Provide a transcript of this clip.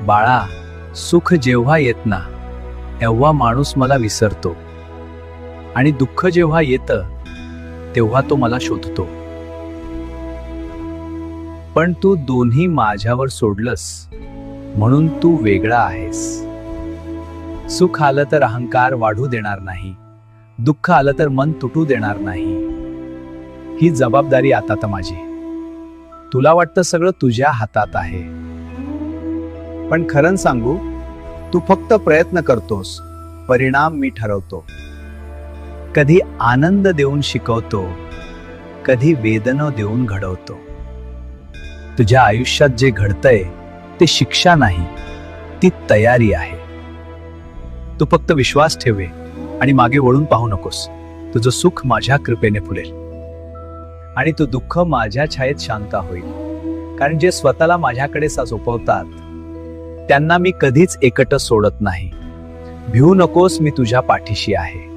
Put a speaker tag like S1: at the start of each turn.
S1: बाळा, सुख जेव्हा येत ना तेव्हा माणूस मला विसरतो, आणि दुःख जेव्हा येतं तेव्हा तो मला शोधतो. पण तू दोन्ही माझ्यावर सोडलंस म्हणून तू वेगळा आहेस. सुख आलं तर अहंकार वाढू देणार नाही, दुःख आलं तर मन तुटू देणार नाही. ही जबाबदारी आता तर माझी. तुला वाटतं सगळं तुझ्या हातात आहे, पण खरं सांगू, तू फक्त प्रयत्न करतोस, परिणाम मी ठरवतो. कधी आनंद देऊन शिकवतो, कधी वेदना देऊन घडवतो. तुझ्या आयुष्यात जे घडतंय ते शिक्षा नाही, ती तयारी आहे. तू फक्त विश्वास ठेवे आणि मागे वळून पाहू नकोस. तुझं सुख माझ्या कृपेने फुलेल आणि तू दुःख माझ्या छायेत शांत होईल. कारण जे स्वतःला माझ्याकडे सोपवतात त्यांना मी कधीच एकटं सोडत नाही. भिवू नकोस, मी तुझ्या पाठीशी आहे.